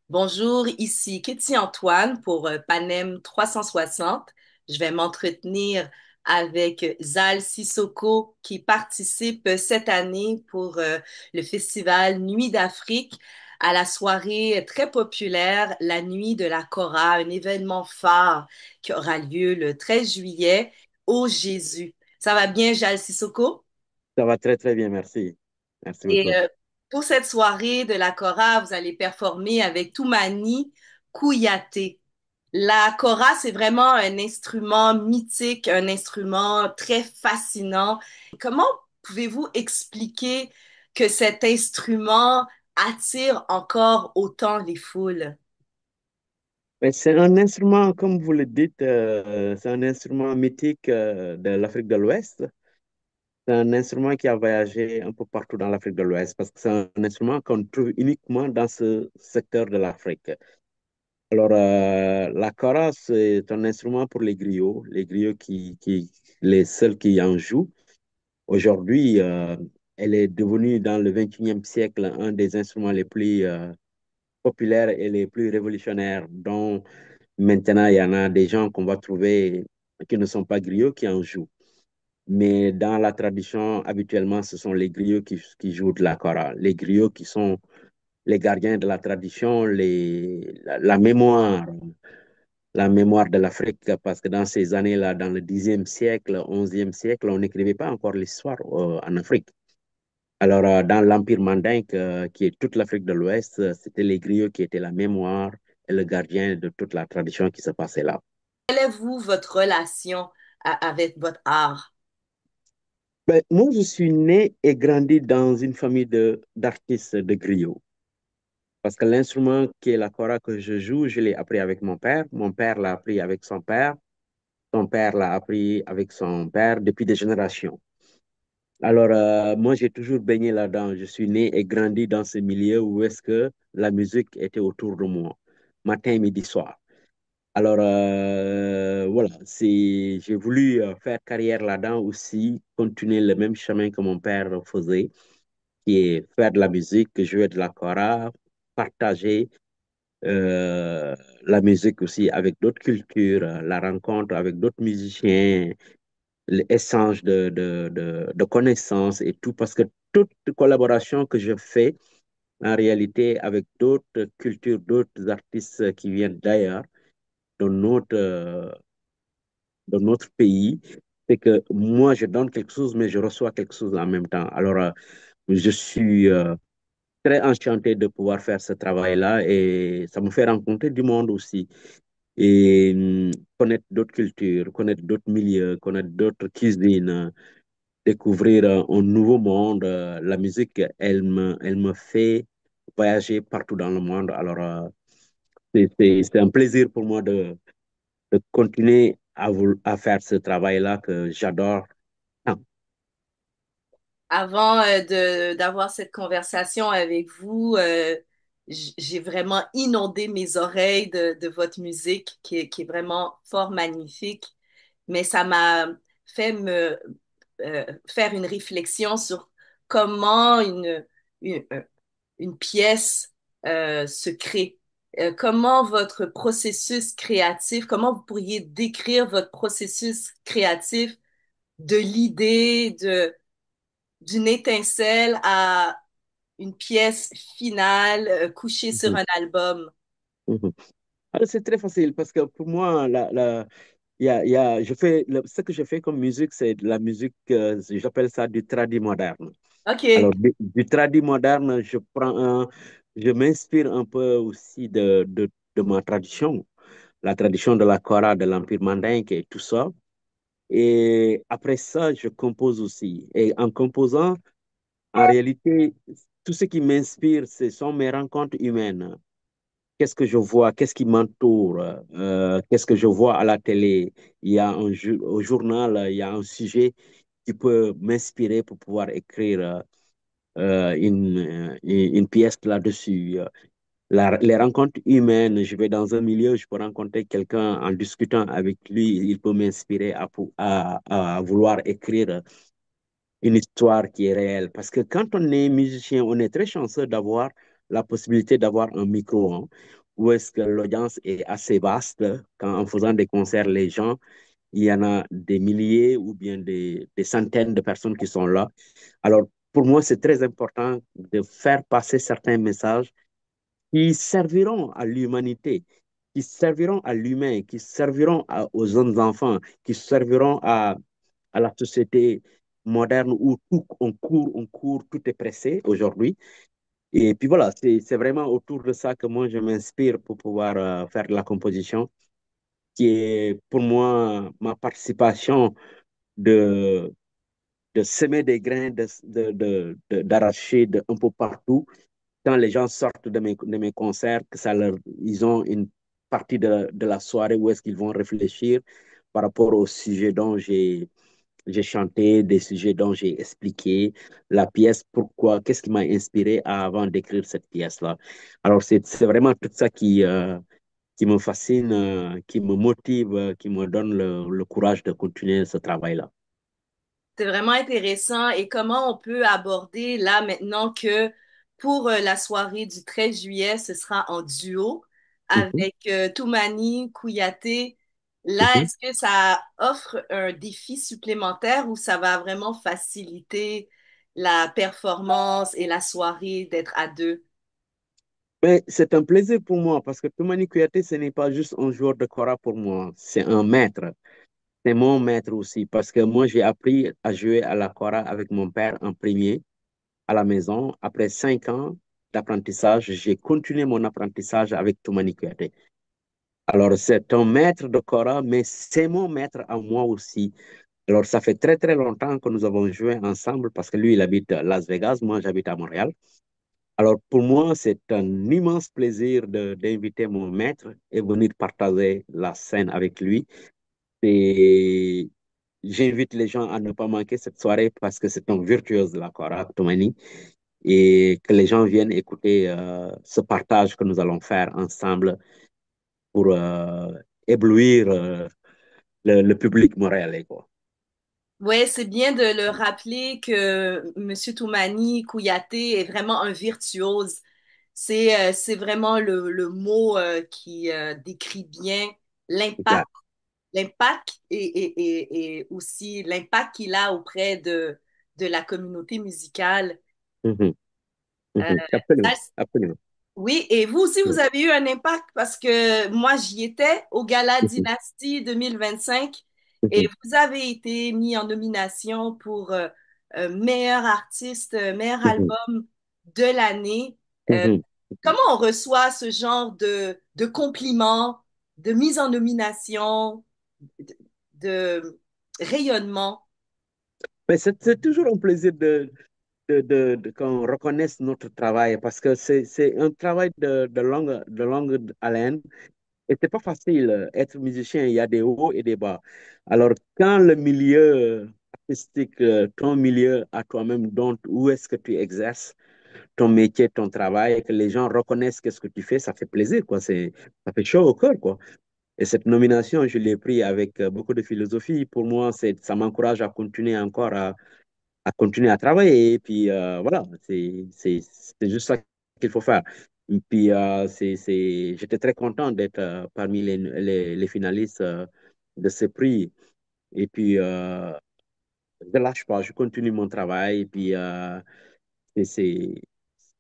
Bonjour, ici Kitty Antoine pour Panem 360. Je vais m'entretenir avec Zal Sissoko qui participe cette année pour le festival Nuit d'Afrique à la soirée très populaire La Nuit de la Cora, un événement phare qui aura lieu le 13 juillet au Jésus. Ça va bien, Zal Sissoko? Ça va très très bien, merci. Merci Et beaucoup. pour cette soirée de la Kora, vous allez performer avec Toumani Kouyaté. La kora, c'est vraiment un instrument mythique, un instrument très fascinant. Comment pouvez-vous expliquer que cet instrument attire encore autant les foules? Mais c'est un instrument, comme vous le dites, c'est un instrument mythique de l'Afrique de l'Ouest. C'est un instrument qui a voyagé un peu partout dans l'Afrique de l'Ouest parce que c'est un instrument qu'on trouve uniquement dans ce secteur de l'Afrique. Alors, la kora, c'est un instrument pour les griots les seuls qui en jouent. Aujourd'hui, elle est devenue dans le 21e siècle un des instruments les plus populaires et les plus révolutionnaires, dont maintenant il y en a des gens qu'on va trouver qui ne sont pas griots qui en jouent. Mais dans la tradition, habituellement, ce sont les griots qui jouent de la kora. Les griots qui sont les gardiens de la tradition, la mémoire de l'Afrique, parce que dans ces années-là, dans le 10e siècle, 11e siècle, on n'écrivait pas encore l'histoire en Afrique. Alors, dans l'Empire mandinque, qui est toute l'Afrique de l'Ouest, c'était les griots qui étaient la mémoire et le gardien de toute la tradition qui se passait là. Quelle est, vous, votre relation avec votre art? Ben, moi, je suis né et grandi dans une famille d'artistes de griots. Parce que l'instrument qui est la kora que je joue, je l'ai appris avec mon père. Mon père l'a appris avec son père. Son père l'a appris avec son père depuis des générations. Alors, moi, j'ai toujours baigné là-dedans. Je suis né et grandi dans ce milieu où est-ce que la musique était autour de moi, matin, midi, soir. Alors, voilà, j'ai voulu faire carrière là-dedans aussi, continuer le même chemin que mon père faisait, qui est faire de la musique, jouer de la kora, partager euh, la musique aussi avec d'autres cultures, la rencontre avec d'autres musiciens, l'échange de connaissances et tout, parce que toute collaboration que je fais, en réalité, avec d'autres cultures, d'autres artistes qui viennent d'ailleurs, de notre, euh, de notre pays, c'est que moi, je donne quelque chose, mais je reçois quelque chose en même temps. Alors, je suis très enchanté de pouvoir faire ce travail-là et ça me fait rencontrer du monde aussi et connaître d'autres cultures, connaître d'autres milieux, connaître d'autres cuisines, découvrir un nouveau monde. La musique, elle me fait voyager partout dans le monde. Alors, c'est un plaisir pour moi de continuer à faire ce travail-là que j'adore tant. Avant d'avoir cette conversation avec vous, j'ai vraiment inondé mes oreilles de votre musique qui est vraiment fort magnifique. Mais ça m'a fait me faire une réflexion sur comment une, une pièce se crée. Comment votre processus créatif, comment vous pourriez décrire votre processus créatif de l'idée d'une étincelle à une pièce finale couchée sur Mhm, un album. mhm. Alors, c'est très facile parce que pour moi, ce que je fais comme musique, c'est de la musique, j'appelle ça du tradi moderne. Alors, OK. du tradi moderne, je m'inspire un peu aussi de ma tradition, la tradition de la kora, de l'Empire mandingue et tout ça. Et après ça, je compose aussi. Et en composant, en réalité, tout ce qui m'inspire, ce sont mes rencontres humaines. Qu'est-ce que je vois? Qu'est-ce qui m'entoure? Qu'est-ce que je vois à la télé? Au journal, il y a un sujet qui peut m'inspirer pour pouvoir écrire une pièce là-dessus. Les rencontres humaines, je vais dans un milieu, je peux rencontrer quelqu'un en discutant avec lui, il peut m'inspirer à vouloir écrire une histoire qui est réelle. Parce que quand on est musicien, on est très chanceux d'avoir la possibilité d'avoir un micro, hein, où est-ce que l'audience est assez vaste, quand en faisant des concerts, les gens, il y en a des milliers ou bien des centaines de personnes qui sont là. Alors, pour moi, c'est très important de faire passer certains messages qui serviront à l'humanité, qui serviront à l'humain, qui serviront aux jeunes enfants, qui serviront à la société moderne où tout, on court, tout est pressé aujourd'hui. Et puis voilà, c'est vraiment autour de ça que moi je m'inspire pour pouvoir faire de la composition, qui est pour moi ma participation de, de semer des grains, d'arracher un peu partout quand les gens sortent de mes concerts, que ils ont une partie de la soirée où est-ce qu'ils vont réfléchir par rapport au sujet dont j'ai chanté, des sujets dont j'ai expliqué la pièce, pourquoi, qu'est-ce qui m'a inspiré avant d'écrire cette pièce-là. Alors, c'est vraiment tout ça qui me fascine, qui me motive, qui me donne le courage de continuer ce travail-là. C'est vraiment intéressant. Et comment on peut aborder là maintenant que pour la soirée du 13 juillet, ce sera en duo Mhm, avec Toumani Kouyaté. Là, mhm. est-ce que ça offre un défi supplémentaire ou ça va vraiment faciliter la performance et la soirée d'être à deux? Mais c'est un plaisir pour moi parce que Toumani Kouyaté, ce n'est pas juste un joueur de kora pour moi, c'est un maître. C'est mon maître aussi parce que moi, j'ai appris à jouer à la kora avec mon père en premier à la maison. Après 5 ans d'apprentissage, j'ai continué mon apprentissage avec Toumani Kouyaté. Alors, c'est un maître de kora, mais c'est mon maître à moi aussi. Alors, ça fait très, très longtemps que nous avons joué ensemble parce que lui, il habite à Las Vegas, moi, j'habite à Montréal. Alors, pour moi, c'est un immense plaisir d'inviter mon maître et venir partager la scène avec lui. Et j'invite les gens à ne pas manquer cette soirée parce que c'est un virtuose de la kora, Toumani, et que les gens viennent écouter ce partage que nous allons faire ensemble pour éblouir le public montréalais, quoi. Ouais, c'est bien de le rappeler que Monsieur Toumani Kouyaté est vraiment un virtuose. C'est vraiment le mot qui décrit bien l'impact, Exact. l'impact et aussi l'impact qu'il a auprès de la communauté musicale. Mhm, Euh, mhm. Absolument, ça, absolument. oui, et vous aussi, vous Mhm, avez eu un impact parce que moi, j'y étais au Gala mhm, Dynastie 2025 et mhm, vous avez été mis en nomination pour meilleur artiste, meilleur mhm, album de l'année. Euh, mhm. Comment on reçoit ce genre de compliments, de mise en nomination, de rayonnement? Mais c'est toujours un plaisir qu'on reconnaisse notre travail parce que c'est un travail de longue haleine et c'est pas facile. Être musicien, il y a des hauts et des bas. Alors, quand le milieu artistique, ton milieu à toi-même, dont, où est-ce que tu exerces ton métier, ton travail, et que les gens reconnaissent qu'est-ce que tu fais, ça fait plaisir, quoi. Ça fait chaud au cœur, quoi. Et cette nomination, je l'ai pris avec beaucoup de philosophie. Pour moi, ça m'encourage à continuer encore à continuer à travailler. Et puis voilà, c'est juste ça qu'il faut faire. Et puis j'étais très content d'être parmi les finalistes de ce prix. Et puis je lâche pas, je continue mon travail. Et puis c'est c'est-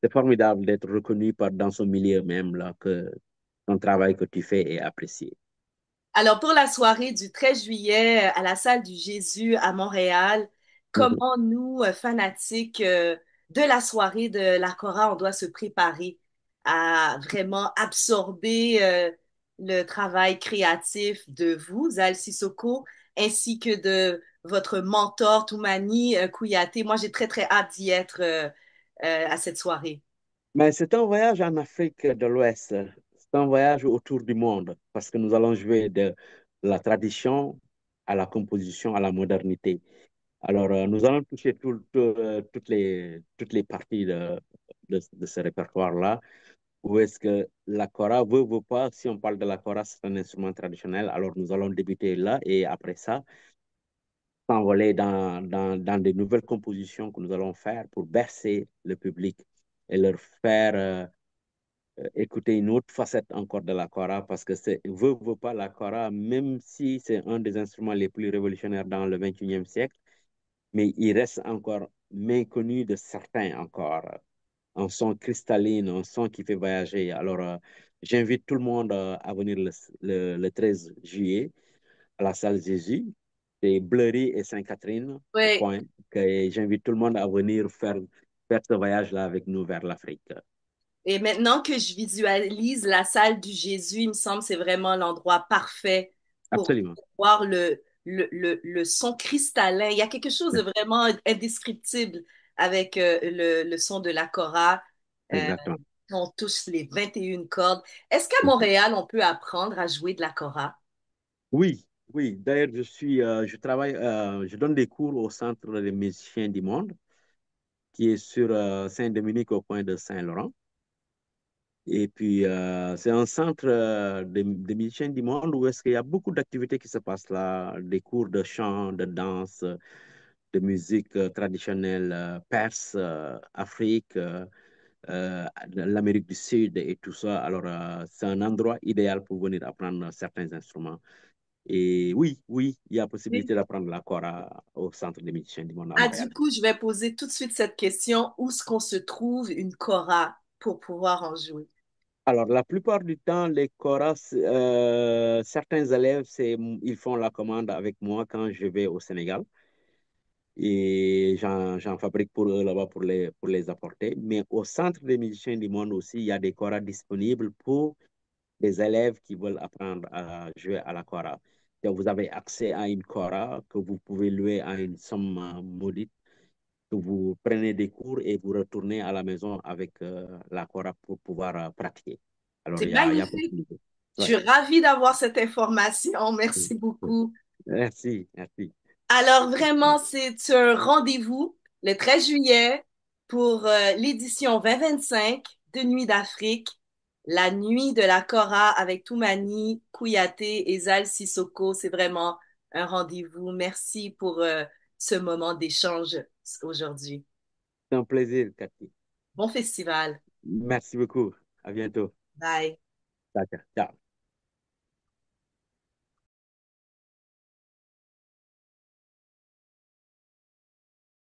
c'est formidable d'être reconnu dans son milieu même, là, que ton travail que tu fais est apprécié. Alors, pour la soirée du 13 juillet à la salle du Jésus à Montréal, Mhm. comment nous, fanatiques de la soirée de la Cora, on doit se préparer à vraiment absorber le travail créatif de vous, Zal Sissoko, ainsi que de votre mentor, Toumani Kouyaté. Moi, j'ai très, très hâte d'y être à cette soirée. Mais c'est un voyage en Afrique de l'Ouest. C'est un voyage autour du monde parce que nous allons jouer de la tradition à la composition, à la modernité. Alors, nous allons toucher toutes les parties de ce répertoire-là. Où est-ce que la kora veut pas, si on parle de la kora, c'est un instrument traditionnel. Alors, nous allons débuter là et après ça, s'envoler dans des nouvelles compositions que nous allons faire pour bercer le public et leur faire écouter une autre facette encore de la kora parce que veut pas la kora, même si c'est un des instruments les plus révolutionnaires dans le 21e siècle, mais il reste encore méconnu de certains encore. Un son cristalline, un son qui fait voyager. Alors, j'invite tout le monde à venir le 13 juillet à la salle Jésus. C'est Bleury et Sainte-Catherine au Ouais. coin. Que j'invite tout le monde à venir faire ce voyage-là avec nous vers l'Afrique. Et maintenant que je visualise la salle du Jésus, il me semble que c'est vraiment l'endroit parfait pour Absolument. voir le son cristallin. Il y a quelque chose de vraiment indescriptible avec le son de la kora. Euh, Exactement. on touche les 21 cordes. Est-ce qu'à Montréal, on peut apprendre à jouer de la kora? Oui, oui. D'ailleurs, je travaille, je donne des cours au Centre des musiciens du monde, qui est sur Saint-Dominique au coin de Saint-Laurent. Et puis, c'est un centre de musiciens du monde où est-ce qu'il y a beaucoup d'activités qui se passent là, des cours de chant, de danse, de musique traditionnelle perse, Afrique, de l'Amérique du Sud et tout ça. Alors, c'est un endroit idéal pour venir apprendre certains instruments. Et oui, oui, il y a possibilité d'apprendre la kora au Centre des musiciens du monde à Ah, du Montréal. coup, je vais poser tout de suite cette question. Où est-ce qu'on se trouve une kora pour pouvoir en jouer? Alors, la plupart du temps, les choras, certains élèves, ils font la commande avec moi quand je vais au Sénégal et j'en fabrique pour eux là-bas pour les apporter. Mais au Centre des musiciens du monde aussi, il y a des choras disponibles pour les élèves qui veulent apprendre à jouer à la kora. Donc, vous avez accès à une kora que vous pouvez louer à une somme modique, que vous prenez des cours et vous retournez à la maison avec la kora pour pouvoir pratiquer. Alors, C'est il y a magnifique. possibilité. Je Ouais. suis ravie d'avoir cette information. Merci beaucoup. Merci, merci. Alors, vraiment, c'est un rendez-vous le 13 juillet pour l'édition 2025 de Nuit d'Afrique, la nuit de la Kora avec Toumani, Kouyaté et Zal Sissoko. C'est vraiment un rendez-vous. Merci pour ce moment d'échange aujourd'hui. C'est un plaisir, Cathy. Bon festival. Merci beaucoup. À bientôt. Bye. Ciao, ciao. Ciao.